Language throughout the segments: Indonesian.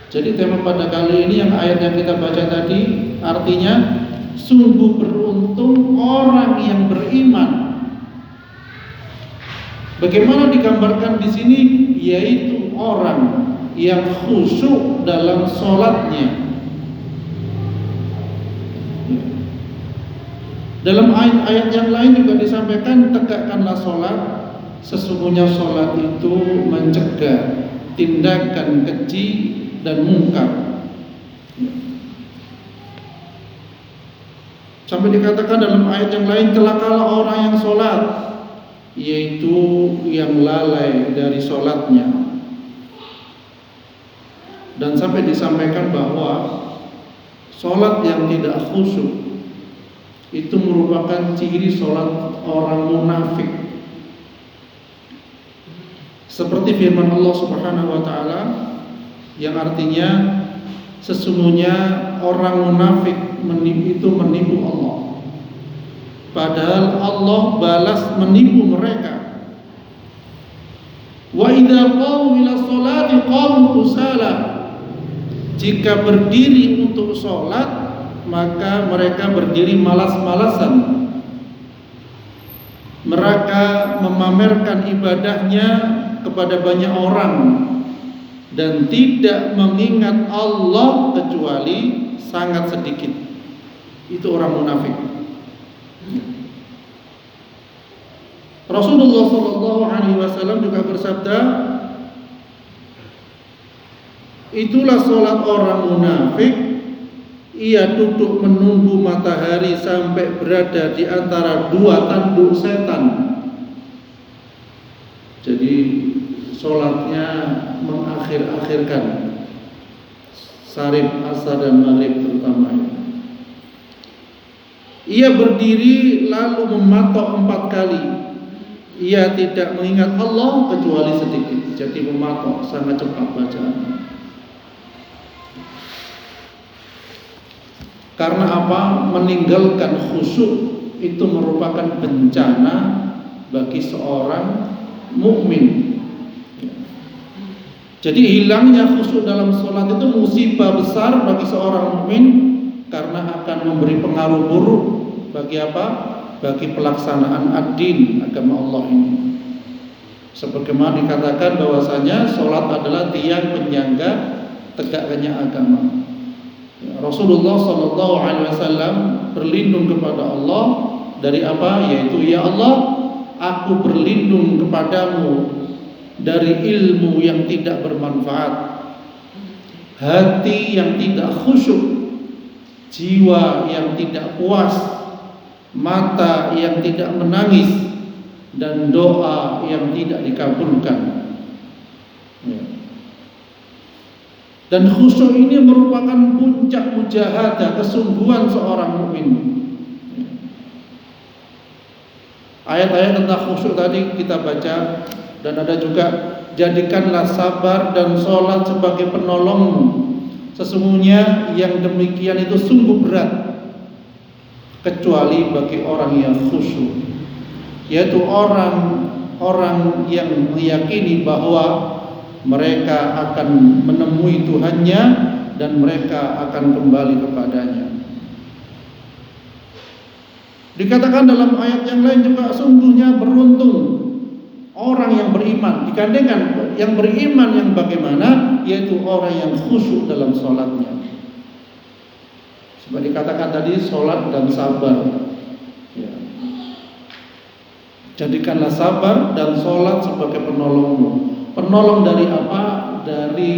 Jadi tema pada kali ini yang ayat yang kita baca tadi artinya sungguh beruntung orang yang beriman. Bagaimana digambarkan di sini? Yaitu orang yang khusyuk dalam sholatnya. Dalam ayat-ayat yang lain juga disampaikan, tegakkanlah sholat, sesungguhnya sholat itu mencegah tindakan keji dan mungkar. Sampai dikatakan dalam ayat yang lain, celakalah orang yang sholat, yaitu yang lalai dari sholatnya. Dan sampai disampaikan bahwa sholat yang tidak khusyuk itu merupakan ciri sholat orang munafik. Seperti firman Allah Subhanahu wa taala yang artinya sesungguhnya orang munafik itu menipu Allah, padahal Allah balas menipu mereka. Wa idza qamu ila sholati qamu kusala. Jika berdiri untuk sholat, maka mereka berdiri malas-malasan. Mereka memamerkan ibadahnya kepada banyak orang dan tidak mengingat Allah kecuali sangat sedikit. Itu orang munafik. Rasulullah SAW juga bersabda, itulah sholat orang munafik. Ia duduk menunggu matahari sampai berada di antara dua tanduk setan. Jadi sholatnya mengakhir-akhirkan sarif asar dan maghrib terutama. Ia berdiri lalu mematok 4 kali. Ia tidak mengingat Allah kecuali sedikit. Jadi mematok sangat cepat bacaannya. Karena apa? Meninggalkan khusyuk itu merupakan bencana bagi seorang mukmin. Jadi hilangnya khusyuk dalam sholat itu musibah besar bagi seorang mukmin karena akan memberi pengaruh buruk bagi apa? Bagi pelaksanaan ad-din, agama Allah ini. Sebagaimana dikatakan bahwasanya sholat adalah tiang penyangga tegaknya agama. Rasulullah SAW berlindung kepada Allah dari apa? Yaitu, ya Allah, aku berlindung kepadamu dari ilmu yang tidak bermanfaat, hati yang tidak khusyuk, jiwa yang tidak puas, mata yang tidak menangis, dan doa yang tidak dikabulkan. Dan khusyuk ini merupakan puncak mujahadah, kesungguhan seorang mukmin. Ayat-ayat tentang khusyuk tadi kita baca, dan ada juga, jadikanlah sabar dan sholat sebagai penolongmu. Sesungguhnya yang demikian itu sungguh berat, kecuali bagi orang yang khusyuk, yaitu orang yang meyakini bahwa mereka akan menemui Tuhannya dan mereka akan kembali kepadanya. Dikatakan dalam ayat yang lain juga, sungguhnya beruntung orang yang beriman. Digandengkan yang beriman yang bagaimana? Yaitu orang yang khusyuk dalam sholatnya. Seperti dikatakan tadi, sholat dan sabar. Ya. Jadikanlah sabar dan sholat sebagai penolongmu. Penolong dari apa? Dari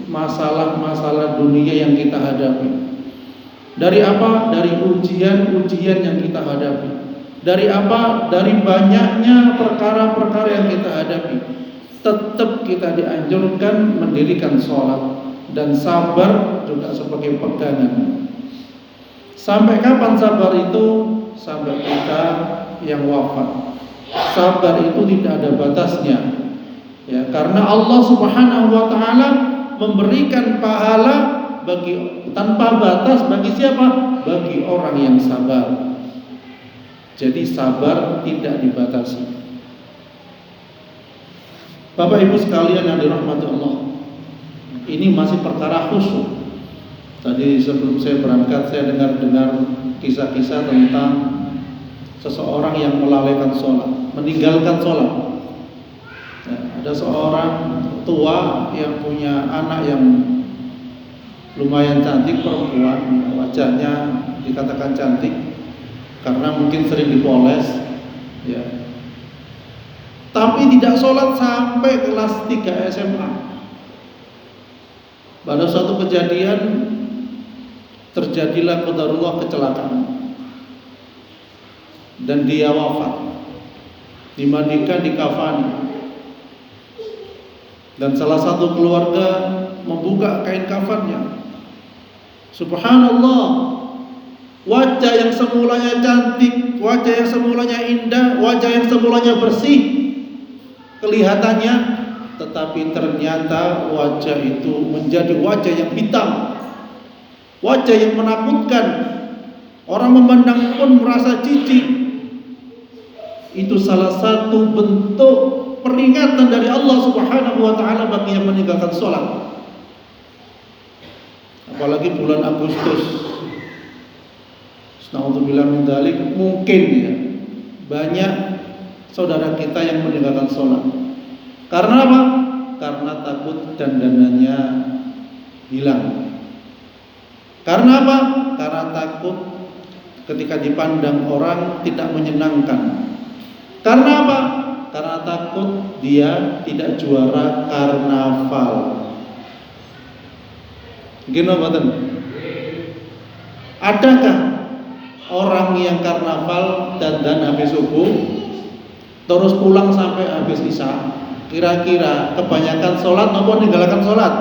masalah-masalah dunia yang kita hadapi. Dari apa? Dari ujian-ujian yang kita hadapi. Dari apa? Dari banyaknya perkara-perkara yang kita hadapi. Tetap kita dianjurkan mendirikan sholat dan sabar juga sebagai pegangan. Sampai kapan sabar itu? Sampai kita yang wafat. Sabar itu tidak ada batasnya. Ya, karena Allah Subhanahu wa taala memberikan pahala tanpa batas bagi siapa? Bagi orang yang sabar. Jadi sabar tidak dibatasi. Bapak Ibu sekalian yang dirahmati Allah, ini masih perkara khusyuk. Tadi sebelum saya berangkat saya dengar kisah-kisah tentang seseorang yang melalaikan sholat, meninggalkan sholat. Ya, ada seorang tua yang punya anak yang lumayan cantik, perempuan, wajahnya dikatakan cantik karena mungkin sering dipoles, ya. Tapi tidak sholat sampai kelas 3 SMA. Pada suatu kejadian terjadilah qadarullah kecelakaan dan dia wafat, dimandikan, dikafani, dan salah satu keluarga membuka kain kafannya. Subhanallah, wajah yang semulanya cantik, wajah yang semulanya indah, wajah yang semulanya bersih kelihatannya, tetapi ternyata wajah itu menjadi wajah yang hitam, wajah yang menakutkan. Orang memandang pun merasa jijik. Itu salah satu bentuk peringatan dari Allah Subhanahu wa taala bagi yang meninggalkan sholat. Apalagi bulan Agustus. Naudzubillah min dzalik, mungkin ya banyak saudara kita yang meninggalkan sholat. Karena apa? Karena takut dandanannya hilang. Karena apa? Karena takut ketika dipandang orang tidak menyenangkan. Karena apa? Karena takut dia tidak juara karnaval. Gimana badan? Adakah orang yang karnaval dandan habis subuh terus pulang sampai habis isya? Kira-kira kebanyakan sholat maupun meninggalkan sholat?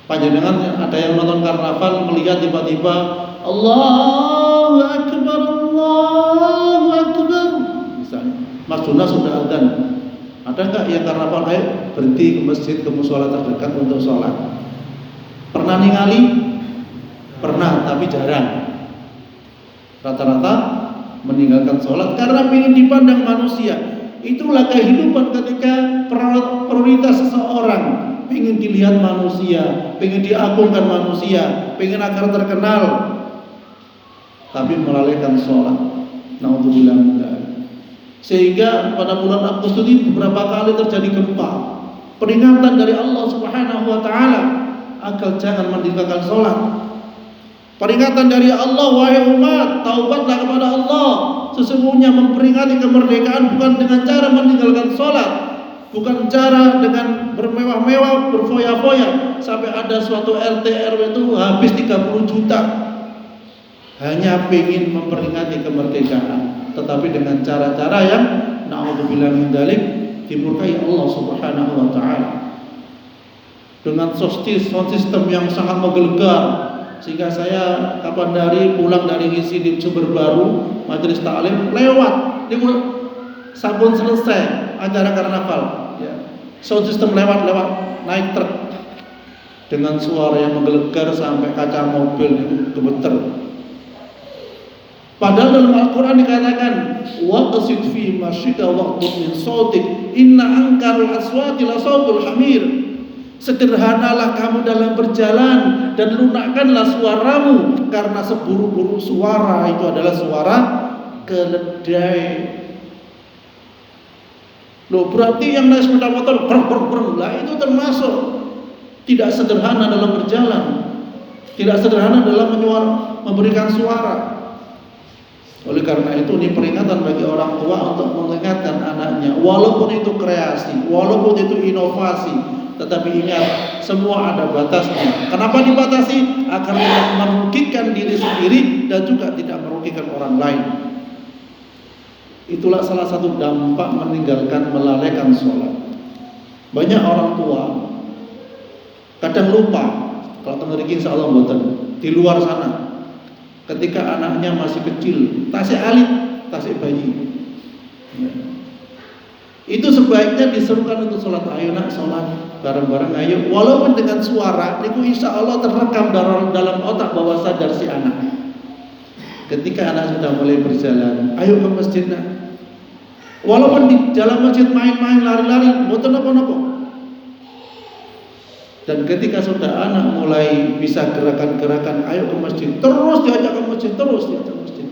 Panjenengan ada yang nonton karnaval melihat tiba-tiba Allahu Akbar, Allahu Akbar, misalnya Mas Juna sudah adzan, ada nggak yang karnaval berhenti ke masjid, ke mushola terdekat untuk sholat? Pernah ningali? Pernah, tapi jarang. Rata-rata meninggalkan sholat karena ingin dipandang manusia. Itulah kehidupan ketika prioritas seseorang. Pengen dilihat manusia, pengen diagungkan manusia, pengen agar terkenal, tapi melalaikan sholat. Naudzubillah min dzalik. Sehingga pada bulan Agustus ini beberapa kali terjadi gempa, peringatan dari Allah Subhanahu wa taala agar jangan meninggalkan sholat. Peringatan dari Allah, wahai umat, taubatlah kepada Allah. Sesungguhnya memperingati kemerdekaan bukan dengan cara meninggalkan sholat, bukan cara dengan bermewah-mewah, berfoya-foya sampai ada suatu RT RW itu habis 30 juta hanya ingin memperingati kemerdekaan, tetapi dengan cara-cara yang naudzubillah min dzalik dimurkai Allah Subhanahu wa taala. Dengan sistem yang sangat menggelegar, sehingga saya kapan hari pulang dari ngisi di Sumber Baru majelis taklim lewat di sabun selesai acara karnaval, ya. Sound system lewat naik truk dengan suara yang menggelegar sampai kaca mobil itu gemeter. Padahal dalam Al-Quran dikatakan waqsid fi masyika waqtud min sautik inna ankarul aswati la sautul hamir. Sederhanalah kamu dalam berjalan dan lunakkanlah suaramu, karena seburu-buru suara itu adalah suara keledai. Loh, berarti yang naik sepeda motor breng lah itu termasuk tidak sederhana dalam berjalan, tidak sederhana dalam memberikan suara. Oleh karena itu ini peringatan bagi orang tua untuk mengingatkan anaknya, walaupun itu kreasi, walaupun itu inovasi, tetapi ingat semua ada batasnya. Kenapa dibatasi? Agar tidak merugikan diri sendiri dan juga tidak merugikan orang lain. Itulah salah satu dampak meninggalkan, melalaikan sholat. Banyak orang tua kadang lupa, kalau tenggerikin insyaallah mboten, di luar sana ketika anaknya masih kecil, tasik alit, tasik bayi, ya. Itu sebaiknya diserukan untuk sholat. Ayo nak sholat bareng-bareng, ayo. Walaupun dengan suara, itu insya Allah terekam dalam otak bawah sadar si anak. Ketika anak sudah mulai berjalan, ayo ke masjid nak. Walaupun di dalam masjid main-main, lari-lari, mboten napa-napa. Dan ketika sudah anak mulai bisa gerakan-gerakan, ayo ke masjid, terus diajak ke masjid, terus diajak ke masjid.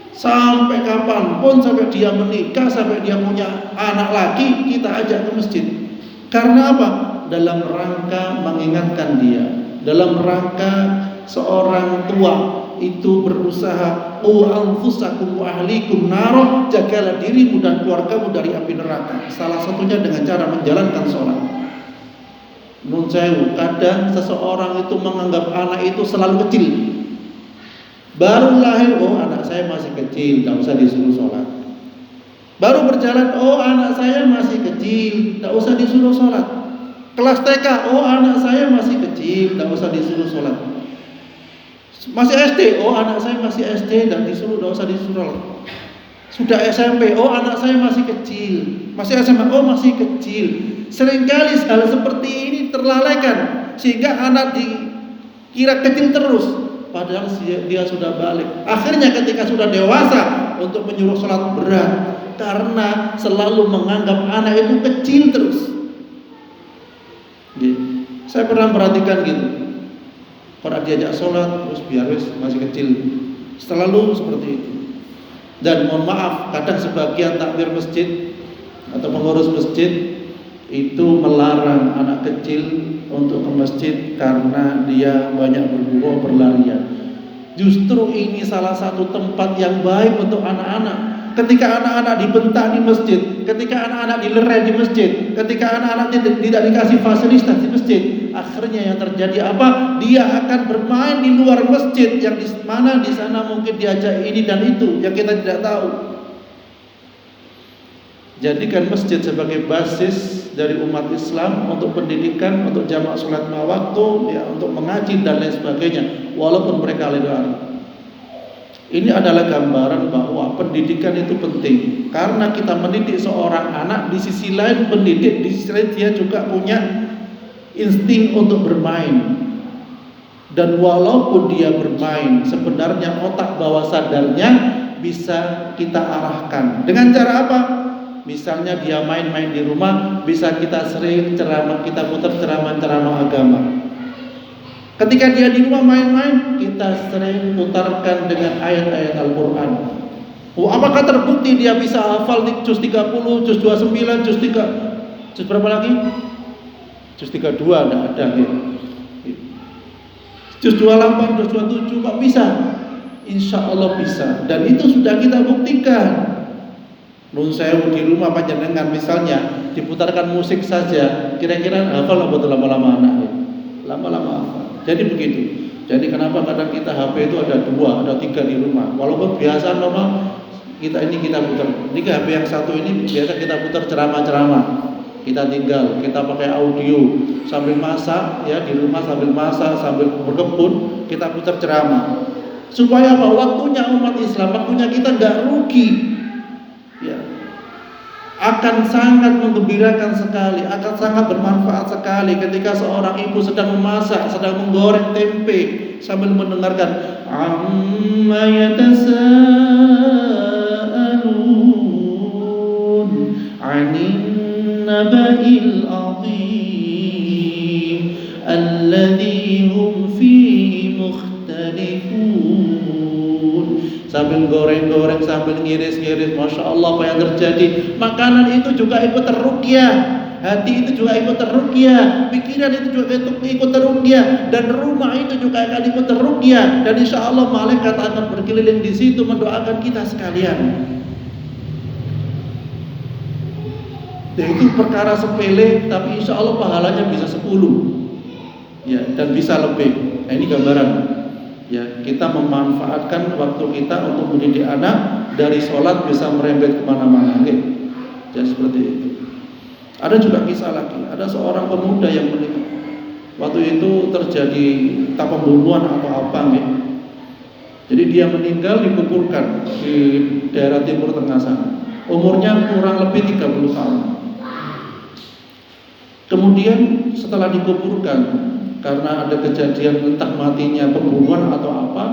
Sampai kapanpun, sampai dia menikah, sampai dia punya anak lagi, kita ajak ke masjid. Karena apa? Dalam rangka mengingatkan dia, dalam rangka seorang tua itu berusaha, anfusakum wa ahlikum naro, jagalah dirimu dan keluargamu dari api neraka. Salah satunya dengan cara menjalankan sholat. Nun sewu, kadang seseorang itu menganggap anak itu selalu kecil. Baru lahir, anak saya masih kecil, tidak usah disuruh sholat. Baru berjalan, anak saya masih kecil, tidak usah disuruh sholat. Kelas TK, anak saya masih kecil, tidak usah disuruh sholat. Masih SD, anak saya masih SD, tidak usah disuruh sholat. Sudah SMP, anak saya masih kecil. Masih SMA, masih kecil. Seringkali hal seperti ini terlalaikan sehingga anak dikira kecil terus, padahal dia sudah balik. Akhirnya ketika sudah dewasa untuk menyuruh sholat berat, karena selalu menganggap anak itu kecil terus. Saya pernah perhatikan gitu, kalau diajak sholat terus biar masih kecil, selalu seperti itu. Dan mohon maaf, kadang sebagian takmir masjid atau pengurus masjid itu melarang anak kecil untuk ke masjid karena dia banyak berburu berlarian. Justru ini salah satu tempat yang baik untuk anak-anak. Ketika anak-anak dibentak di masjid, ketika anak-anak dilerai di masjid, ketika anak-anak tidak dikasih fasilitas di masjid, akhirnya yang terjadi apa? Dia akan bermain di luar masjid, yang di mana di sana mungkin diajak ini dan itu yang kita tidak tahu. Jadikan masjid sebagai basis dari umat Islam untuk pendidikan, untuk jamaah sholat lima waktu, ya, untuk mengaji dan lain sebagainya, walaupun mereka legal. Ini adalah gambaran bahwa pendidikan itu penting, karena kita mendidik seorang anak, di sisi lain pendidik, di sisi lain dia juga punya insting untuk bermain. Dan walaupun dia bermain, sebenarnya otak bawah sadarnya bisa kita arahkan. Dengan cara apa? Misalnya dia main-main di rumah, bisa kita sering ceramah, kita putar ceramah-ceramah agama. Ketika dia di rumah main-main, kita sering putarkan dengan ayat-ayat Al-Quran. Apakah terbukti dia bisa hafal juz 30, juz 29, juz berapa lagi? Juz 32, tidak ada ya. Juz 28, juz 27, kok bisa? Insya Allah bisa. Dan itu sudah kita buktikan. Nun sewu di rumah panjenengan misalnya diputarkan musik saja, kira-kira hafal apa lama-lama anaknya? Lama-lama hafal. Jadi begitu. Jadi kenapa kadang kita HP itu ada 2, ada 3 di rumah. Walaupun biasa normal kita putar. Ini HP yang satu ini biasa kita putar ceramah-ceramah. Kita tinggal, kita pakai audio sambil masak ya, di rumah sambil masak, sambil berkebun, kita putar ceramah. Supaya apa? Waktunya umat Islam, waktunya kita nggak rugi. Ya, akan sangat menggembirakan sekali, akan sangat bermanfaat sekali ketika seorang ibu sedang memasak, sedang menggoreng tempe sambil mendengarkan amma yatasaalun 'anin naba'il 'azim alladzi hum fihi mukhtalifun. Sambil goreng-goreng, sambil ngiris-ngiris, Masya Allah apa yang terjadi. Makanan itu juga ikut terruqyah, hati itu juga ikut terruqyah, pikiran itu juga ikut terruqyah, dan rumah itu juga akan ikut terruqyah. Dan insya Allah malaikat akan berkeliling di situ mendoakan kita sekalian. Dan itu perkara sepele, tapi insya Allah pahalanya bisa 10 ya, dan bisa lebih. Nah, ini gambaran. Ya, kita memanfaatkan waktu kita untuk mendidik anak, dari sholat bisa merembet kemana-mana, gitu. Jadi seperti itu. Ada juga kisah lagi, ada seorang pemuda yang meninggal. Waktu itu terjadi entah pembunuhan atau apa, gitu. Jadi dia meninggal dikuburkan di daerah Timur Tengah sana. Umurnya kurang lebih 30 tahun. Kemudian setelah dikuburkan, karena ada kejadian entah matinya pembunuhan atau apa,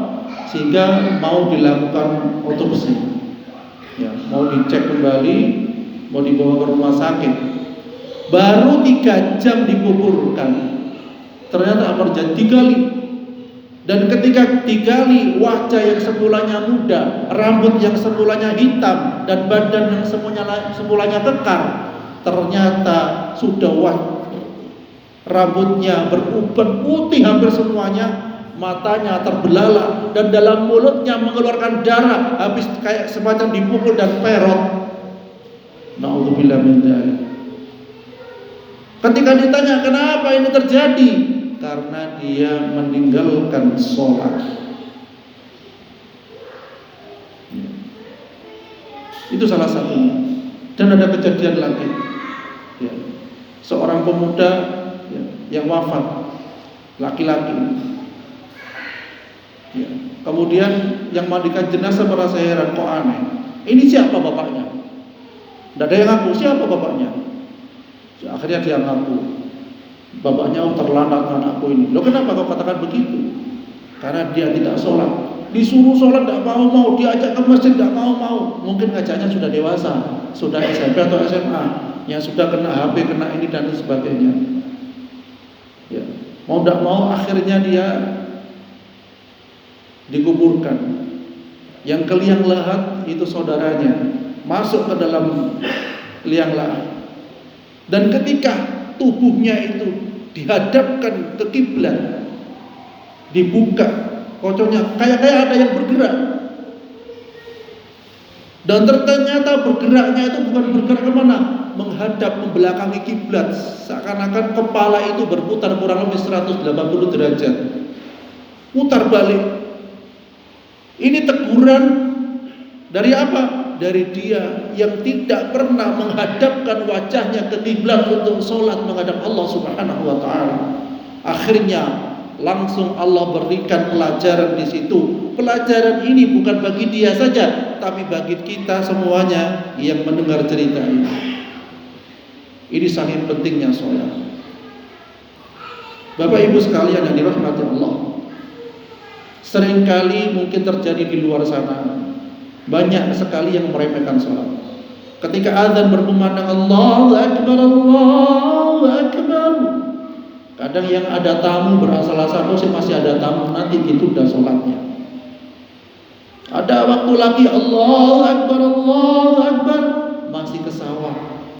sehingga mau dilakukan otopsi, ya, mau dicek kembali, mau dibawa ke rumah sakit. Baru 3 jam dikuburkan, ternyata Amarjad digali. Dan ketika digali, wajah yang semulanya muda, rambut yang semulanya hitam, dan badan yang semulanya kekar, ternyata sudah rambutnya beruban putih hampir semuanya, matanya terbelalak, dan dalam mulutnya mengeluarkan darah, habis kayak semacam dipukul dan perot. Na'udzubillah min dzalik. Ketika ditanya kenapa ini terjadi, karena dia meninggalkan sholat. Itu salah satunya. Dan ada kejadian lagi, ya. Seorang pemuda, ya, yang wafat, laki-laki, ya. Kemudian yang mandikan jenazah merasa heran, kok aneh, ini siapa bapaknya? Tidak ada yang ngaku siapa bapaknya. Akhirnya dia ngaku, bapaknya terlantar anakku ini. Loh, kenapa kau katakan begitu? Karena dia tidak sholat. Disuruh sholat tidak mau, diajak ke masjid tidak mau. Mungkin ngajaknya sudah dewasa, sudah SMP atau SMA, yang sudah kena HP, kena ini dan sebagainya. Ya, mau tidak mau akhirnya dia dikuburkan. Yang ke liang lahat itu saudaranya, masuk ke dalam liang lahat. Dan ketika tubuhnya itu dihadapkan ke kiblat, dibuka kocoknya, kayak ada yang bergerak. Dan ternyata bergeraknya itu bukan bergerak kemana, menghadap membelakangi kiblat, seakan-akan kepala itu berputar kurang lebih 180 derajat, putar balik. Ini teguran dari apa? Dari dia yang tidak pernah menghadapkan wajahnya ke kiblat untuk sholat menghadap Allah Subhanahu wa ta'ala. Akhirnya langsung Allah berikan pelajaran di situ. Pelajaran ini bukan bagi dia saja, tapi bagi kita semuanya yang mendengar cerita ini. Ini sangat pentingnya sholat. Bapak Ibu sekalian yang dirahmati Allah, seringkali mungkin terjadi di luar sana, banyak sekali yang meremehkan sholat. Ketika azan berkumandang Allahu Akbar, Allahu Akbar, kadang yang ada tamu berasal-asal masih ada tamu, nanti ditunda sholatnya. Ada waktu lagi Allahu Akbar, Allahu Akbar,